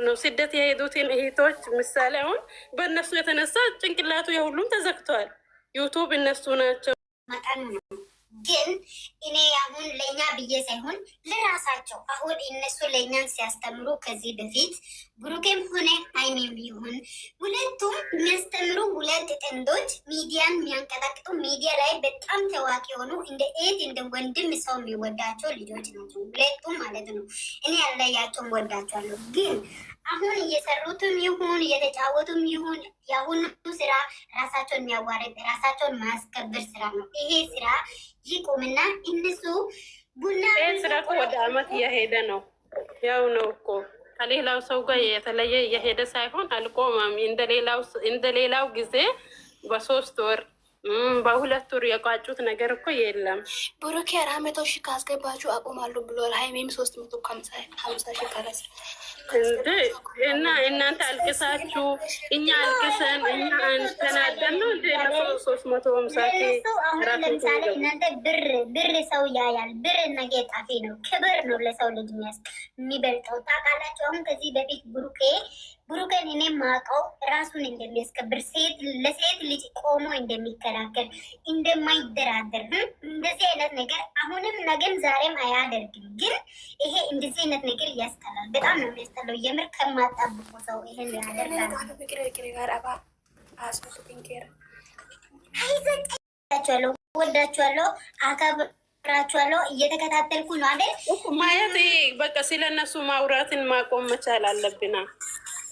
ነው ስደት የሄዱትን እህቶች ምሳሌ አሁን በእነሱ የተነሳ ጭንቅላቱ የሁሉም ተዘግተዋል። ዩቱብ እነሱ ናቸው። ግን እኔ አሁን ለእኛ ብዬ ሳይሆን ለራሳቸው አሁን እነሱ ለእኛን ሲያስተምሩ ከዚህ በፊት ብሩኬም ሆነ ሀይሚም ቢሆን ሁለቱም የሚያስተምሩ ሁለት ጥንዶች ሚዲያን የሚያንቀጣቅጡ ሚዲያ ላይ በጣም ታዋቂ የሆኑ እንደ ኤት እንደ ወንድም ሰው የሚወዳቸው ልጆች ናቸው ሁለቱም ማለት ነው። እኔ ያለያቸውም ወዳቸዋለሁ። ግን አሁን እየሰሩትም ይሁን እየተጫወቱም ይሁን የአሁኑ ስራ ራሳቸውን የሚያዋርድ ራሳቸውን ማስከበር ስራ ነው። ይሄ ስራ ይቁምና እነሱ ቡና ስራ እኮ ወደ አመት እየሄደ ነው። ያው ነው እኮ ከሌላው ሰው ጋር የተለየ እየሄደ ሳይሆን አልቆመም። እንደሌላው ጊዜ በሶስት ወር በሁለት ወር የቋጩት ነገር እኮ የለም። ብሩኬ 400 ሺህ ካስገባችሁ አቆማለሁ ብሏል። ሀይሜም 350 ሺህ ካላስ እና እናንተ አልቅሳችሁ እኛ አልቅሰን እኛ ተናደን ነው እንደ 350 አሁን ለምሳሌ እናንተ ብር ሰው ያያል። ብር ነገ ጣፊ ነው። ክብር ነው ለሰው ልጅ የሚበልጠው ታውቃላችሁ። አሁን ከዚህ በፊት ብሩኬን እኔ ማውቀው ራሱን እንደሚያስከብር ለሴት ልጅ ቆሞ እንደሚከላከል እንደማይደራደር እንደዚህ አይነት ነገር አሁንም ነገም ዛሬም አያደርግም። ግን ይሄ እንደዚህ አይነት ነገር ያስጠላል። በጣም ነው የሚያስጠላው። የምር ከማጣብቁ ሰው ይሄን ያደርጋል። አይዘጣችኋለሁ፣ ወዳችኋለሁ፣ አከብራችኋለሁ። እየተከታተልኩ ነው አይደል? ማየት በቃ ስለነሱ ማውራትን ማቆም መቻል አለብና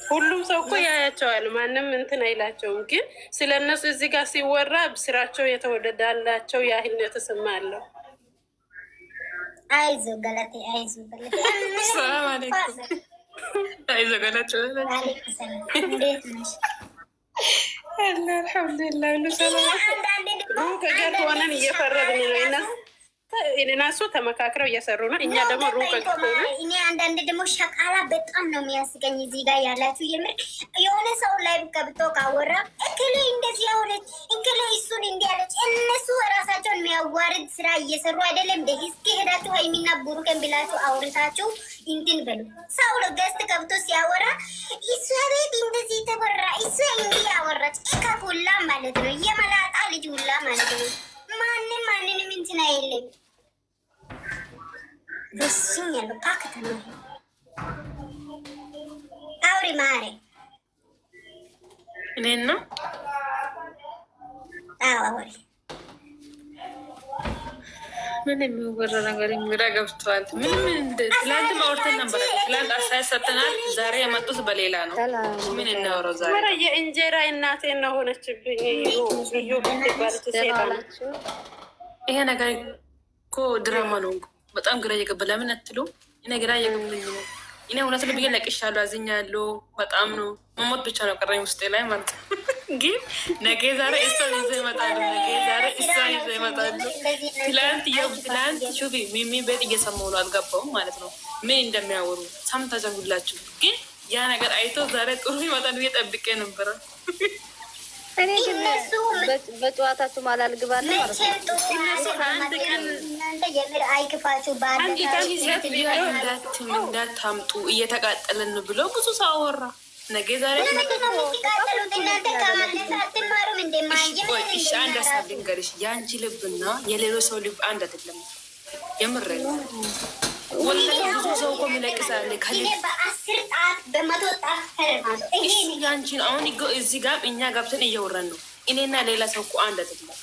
ሁሉም ሰው እኮ ያያቸዋል። ማንም እንትን አይላቸውም። ግን ስለነሱ እዚህ ጋር ሲወራ ስራቸው የተወደዳላቸው ያህል ነው የተሰማለው። አይዞ ገለቴ፣ አይዞ ገለቴ። ሰላም አለይኩም። አይዞ ገለቴ። እንዴት ነሽ? አልሐምዱሊላህ ሁሉ ሰላም። ከገር ሆነን እየፈረድን ነው እነሱ ተመካክረው እየሰሩ ነው። እኛ ደግሞ ሩቅ እኔ አንዳንድ ደግሞ ሸቃላ በጣም ነው የሚያስገኝ። እዚህ ጋር ያላችሁ የምር የሆነ ሰው ላይ ገብቶ ካወራ እክሌ እንደዚህ ያሆነች እክሌ እሱን እንዲያለች እነሱ ራሳቸውን የሚያዋርድ ስራ እየሰሩ አይደለም። እስኪ ሄዳችሁ ሀይሚና ብሩኬን ብላችሁ አውርታችሁ እንትን በሉ። ሰው ገስት ገብቶ ሲያወራ እሷ ቤት እንደዚህ ተወራ እሷ እንዲህ ያወራች ከሁላ ማለት ነው። የመላጣ ልጅ ሁላ ማለት ነው። ማንንም እንትን አይልም። ደስኝ ያለው ፓክት ነው። አውሪ ማሬ እኔን ነው። አውሪ ምን የሚወራ ነገር ግራ ገብቷል። ምን ትላንት ማውርተን ነበር። ትላንት አስተያየት ሰጥተናል። ዛሬ የመጡት በሌላ ነው። ምን እናወራው ዛሬ? የእንጀራ እናቴ ነው ሆነችብኝ። ይሄ ነገር እኮ ድራማ ነው። በጣም ግራ እየገባ ለምን አትሉ? እኔ ግራ እየገባኝ ነው። እኔ እውነት ነው ብዬ ለቅሻለሁ፣ አዝኛለሁ። በጣም ነው መሞት ብቻ ነው ቀረኝ ውስጤ ላይ ማለት ነው። ግን ነገ ዛሬ እሷን ይዘው ይመጣሉ። ነገ ዛሬ እሷን ይዘው ይመጣሉ። ትላንት ሹፊ ሚሚ ቤት እየሰማሁ ነው፣ አልገባሁም ማለት ነው ምን እንደሚያወሩ ሰምታችሁ ሁላችሁ። ግን ያ ነገር አይቶ ዛሬ ጥሩ ይመጣል ብዬ ጠብቄ ነበረ። እኔ ግን በጨዋታችሁ ማላል ግባለ ማለት ነው። አንድ ቀን የምር አይክፋችሁ እንዳታምጡ እየተቃጠለን ብሎ ብዙ ሰው አወራ። ነገ ዛሬ አንድ ሀሳብ ልንገርሽ፣ የአንቺ ልብና የሌሎች ሰው ልብ አንድ አይደለም። የምር ወላሂ ብዙ ሰው እኮ የሚለቅሳለ ያንቺን አሁን እዚህ ጋር እኛ ገብተን እየወረን ነው። እኔና ሌላ ሰው እኮ አንድ አይደለም።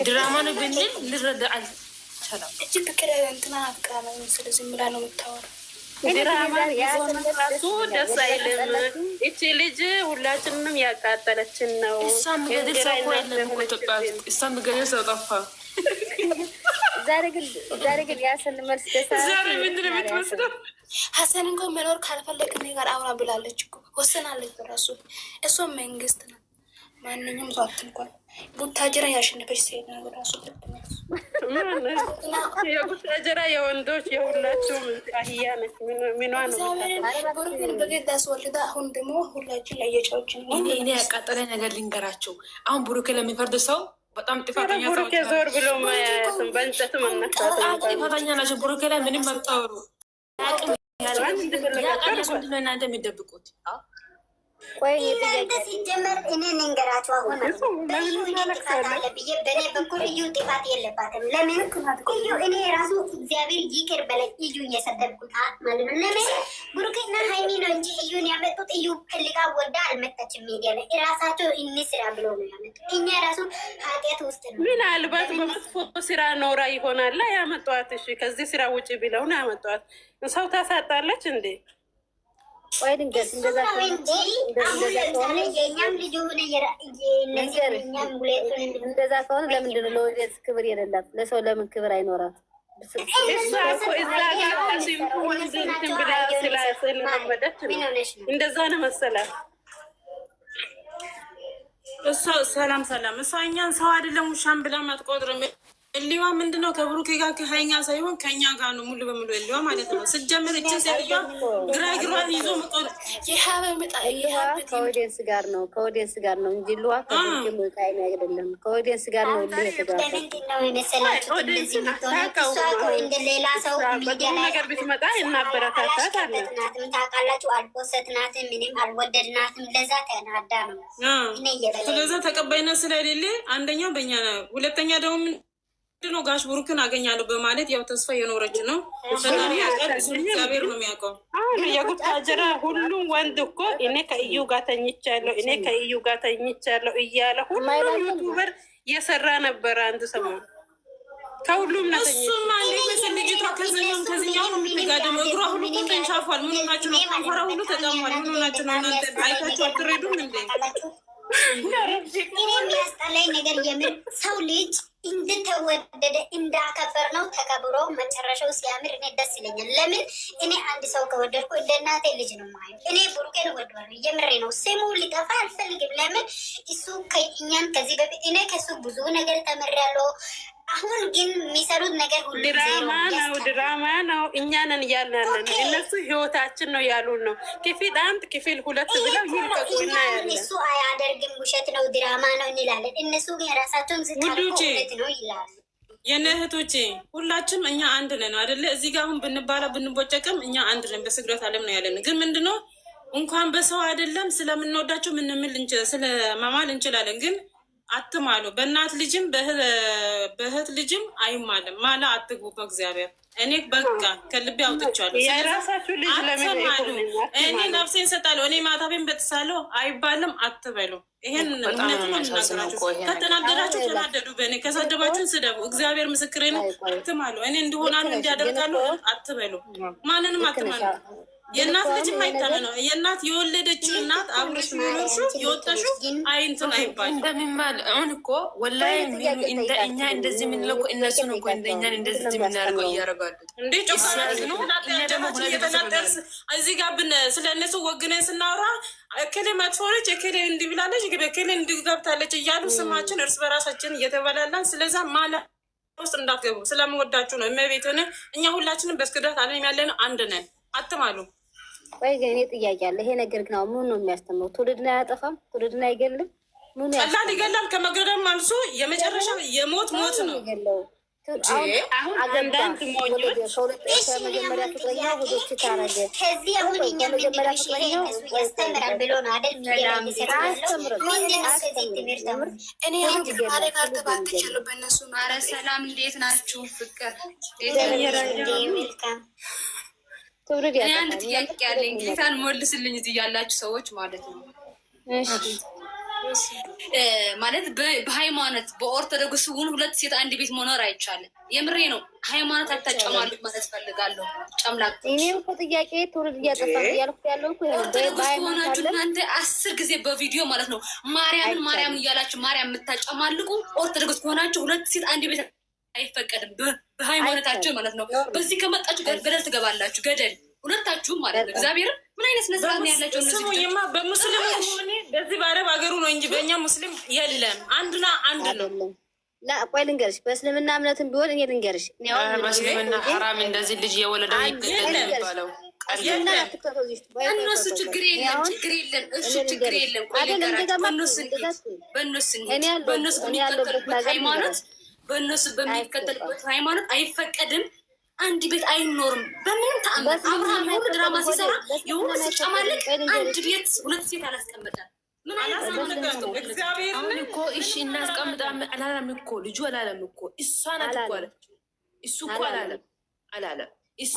ድራማ ነው ብንል ልረዳ አልቻለም። ስለዚህ ምላ ነው የምታወራው። ራሱ ደስ አይልም። እቺ ልጅ ሁላችንንም ያቃጠለችን ነው። እሷም ገድል ሰው እኮ የለም እኮ ኢትዮጵያ ውስጥ። እሷም ገድል ሰው ጠፋ። ዛሬ ግን ያሰን መልስ ዛሬ ምንድን ነው የምትመስለው? ሀሰን እንኳን መኖር ካልፈለግ እኔ ጋር አውራ ብላለች እኮ ወስናለች በራሱ። እሷም መንግስት ነው። ማንኛውም ሰው እንኳን ቡታጅራ ያሸነፈች ሴት ነው ራሱ። ቡታጅራ የወንዶች የሁላችሁም አህያ ነች። ምኗ ነው ብሩክን በግድ አስወልዳ አሁን ደግሞ ሁላችን ለየጫዎችን እኔ ያቃጠለ ነገር ልንገራቸው። አሁን ብሩክ ለሚፈርድ ሰው በጣም ጥፋተኛ ሰው ብሩክ ዞር ብሎ ማያትም በእንጨት መነካት ጥፋተኛ ናቸው። ብሩክ ላይ ምንም መጣወሩ ምንድነው እናንተ የሚደብቁት? እናንተ ሲጀመር እኔ ንገራችሁ አሁን እዩ ጥፋት አለ ብዬ በእኔ በኩል እዩ ጥፋት የለባትም። ለምን እዩ እኔ ራሱ እግዚአብሔር ይቅር በለኝ እዩ እየሰደብኩት ማለት ነው። ለምን ብሩክና ሀይሚ ነው እንጂ እዩን ያመጡት እዩ ፈልጋ ወዳ አልመጣችም። ሚዲያ ላይ ራሳቸው እንስራ ብሎ ነው ያመጡት። እኛ ራሱ ኃጢአት ውስጥ ነው። ምናልባት በመጥፎ ስራ ኖራ ይሆናል ያመጧት። እሺ ከዚህ ስራ ውጭ ብለው ነው ያመጧት። ሰው ታሳጣለች እንዴ? ቆይ ድንገት እንደዛ ከሆነ ለምንድን ነው ለወደስ ክብር የሌላት? ለሰው ለምን ክብር አይኖራት? እንደዛ ነው መሰላት። እሷ ሰላም እሷ እኛን ሰው አይደለም ውሻን ብላ አትቆጥርም። እሊዋ ምንድነው ከብሩኬ ጋር ከሀይኛ ሳይሆን ከኛ ጋር ነው ሙሉ በሙሉ እሊዋ ማለት ነው። ስጀምር እችን ሴትዮዋ ግራግራን ይዞ መቆል ከኦዲየንስ ጋር ነው እንጂ ልዋ ከብሩኬ አይደለም። ከኦዲየንስ ጋር ነው እንደሌላ ሰው ነገር ብትመጣ እናበረታታት አለ። ታውቃላችሁ፣ አልፖሰትናትም፣ ምንም አልወደድናትም። ለዛ ተናዳ ነው። ስለዛ ተቀባይነት ስለሌለ አንደኛ በእኛ ነው፣ ሁለተኛ ደግሞ ምንድነው ጋሽ ብሩክን አገኛለሁ በማለት ያው ተስፋ የኖረች ነው። እግዚአብሔር ነው የሚያውቀው። የጉታጀራ ሁሉም ወንድ እኮ እኔ ከእዩ ጋር ተኝቻለሁ እያለ ሁሉም ዩቱበር እየሰራ ነበረ። አንድ ሰሞን ከሁሉም ነው እሱማ እንዴት መሰል ልጅቷ ከዚኛው ነው የምትጋደመው። እግሯ ሁሉ እኮ ተንሻፏል። ምን ሆናችሁ ነው? ከንፈሯ ሁሉ ተቀሟል። ምን ሆናችሁ ነው እናንተ? አይታችሁ አትረዱም እንዴ? እኔ የሚያስጠላኝ ነገር የምን ሰው ልጅ እንደተወደደ እንዳከበር ነው ተከብሮ መጨረሻው ሲያምር እኔ ደስ ይለኛል። ለምን እኔ አንድ ሰው ከወደድኩ እንደ እናቴ ልጅ ነው ማየው። እኔ ብሩኬን ወደዋለሁ፣ የምሬ ነው። ስሙ ሊጠፋ አልፈልግም። ለምን እሱ ከእኛን ከዚህ በፊት እኔ ከሱ ብዙ ነገር ተምሬያለሁ። አሁን ግን የሚሰሩት ነገር ሁሉ ድራማ ነው። እኛንን እያልን ነው። እነሱ ህይወታችን ነው ያሉን ነው። ክፍል 1 ክፍል 2 ብለው ይልቀቁ። እሱ አያደርግም፣ ውሸት ነው፣ ድራማ ነው እንላለን። እነሱ ግን የራሳቸውን ዝቃውነት ነው ይላሉ። የነ እህቶቼ ሁላችንም እኛ አንድ ነን አይደለ? እዚህ ጋር አሁን ብንባላ ብንቦጨቅም እኛ አንድ ነን። በስግደት ዓለም ነው ያለን። ግን ምንድነው እንኳን በሰው አይደለም ስለምንወዳቸው ምንምል ስለማማል እንችላለን። ግን አትማሉ። በእናት ልጅም በእህት ልጅም አይማልም። ማላ አትግቡ በእግዚአብሔር። እኔ በቃ ከልቤ አውጥቻለሁ። አትማሉ። እኔ ነፍሴን እሰጣለሁ፣ እኔ ማታቤን በጥሳለሁ አይባልም። አትበሉ። ይሄን እውነት ነው የምናገራችሁ። ከተናገራችሁ ተናደዱ፣ በእኔ ከሰደባችሁን ስደቡ። እግዚአብሔር ምስክሬ ነው። አትማሉ። እኔ እንዲሆናሉ እንዲያደርጋሉ አትበሉ። ማንንም አትማሉ። የእናት ልጅ ማይታለ ነው። የእናት የወለደችው እናት አብረሽ ሚኖርሹ የወጣሹ አይንትን አይባል እንደሚማል አሁን እኮ ወላሂ እንደ እኛ እንደዚህ የምንለው እነሱ ነው እኮ እንደኛን እንደዚህ የምናደርገው እያደረጋሉ እንዴ ጮካስ ነው። እና ደግሞ እየተናደርስ እዚህ ጋር ስለ እነሱ ወግነን ስናወራ እከሌ መጥፎ ነች፣ እከሌ እንዲህ ብላለች፣ እከሌ እንዲህ ገብታለች እያሉ ስማችን እርስ በራሳችን እየተበላላን ስለዛ ማለ ውስጥ እንዳትገቡ ስለምወዳችሁ ነው። እመቤትን እኛ ሁላችንም በስክዳት ዓለም ያለን አንድ ነን። አትማሉ። ወይ ግን እኔ ጥያቄ አለ። ይሄ ነገር ግን አሁን ምን ነው የሚያስተምረው? ትውልድን አያጠፋም? ትውልድን አይገልም? ምን ያላል? ይገላል። ከመገደል ማልሶ የመጨረሻ የሞት ሞት ነው። አሁን አንዳንድ ሞኞች መጀመሪያ ፍቅረኛ ወዶች ታረገ ከዚህ አሁን እኛ መጀመሪያ ፍቅረኛ ያስተምራል ብሎ ነው አይደል? እኔ አረጋግባችኋለሁ በእነሱ። ኧረ ሰላም፣ እንዴት ናችሁ? ፍቅር እኔ አንድ ጥያቄ ያለኝ ጌታን ሞልስልኝ እዚህ ያላችሁ ሰዎች ማለት ነው። ማለት በሃይማኖት በኦርቶዶክስ ሁን 2 ሴት 1 ቤት መኖር አይቻልም። የምሬ ነው። ሃይማኖት አታጨማሉ ማለት ፈልጋለሁ። ጨምላቅ እኔም እኮ ጥያቄ ትውልድ እያጠፋ ያልኩ ያለው እኮ ኦርቶዶክስ ሆናችሁ እናንተ 10 ጊዜ በቪዲዮ ማለት ነው ማርያምን እያላችሁ ማርያም የምታጨማልቁ ኦርቶዶክስ ሆናችሁ 2 ሴት 1 ቤት አይፈቀድም በሃይማኖታቸው ማለት ነው። በዚህ ከመጣችሁ ገደል ትገባላችሁ። ገደል ሁለታችሁም ማለት ነው። እግዚአብሔር ምን አይነት ነዝራት ነው ያላቸው? ስሙኝማ በሙስሊም ሆነ በዚህ በአረብ ሀገሩ ነው እንጂ በእኛ ሙስሊም የለም። አንድና አንድ ነው። ቆይ ልንገርሽ፣ በእስልምና እምነትም ቢሆን እኔ ልንገርሽ፣ በእስልምና ሐራም እንደዚህ ልጅ የወለደው ይገደል የሚባለው እነሱ ችግር የለም እሱ ችግር የለም። ቆይ ልንገራችሁ፣ በእነሱ በሚከተልበት ሃይማኖት አይፈቀድም። አንድ ቤት አይኖርም በምንም ተአምር። አብርሃም የሆነ ድራማ ሲሰራ የሆነ ሲጨማልቅ አንድ ቤት ሁለት ሴት አላስቀመጠም። ምን አሁን እኮ እሺ እናስቀምጣ አላለም እኮ ልጁ አላለም እኮ እሷ ናት እኮ አለች። እሱ እኮ አላለም እሷ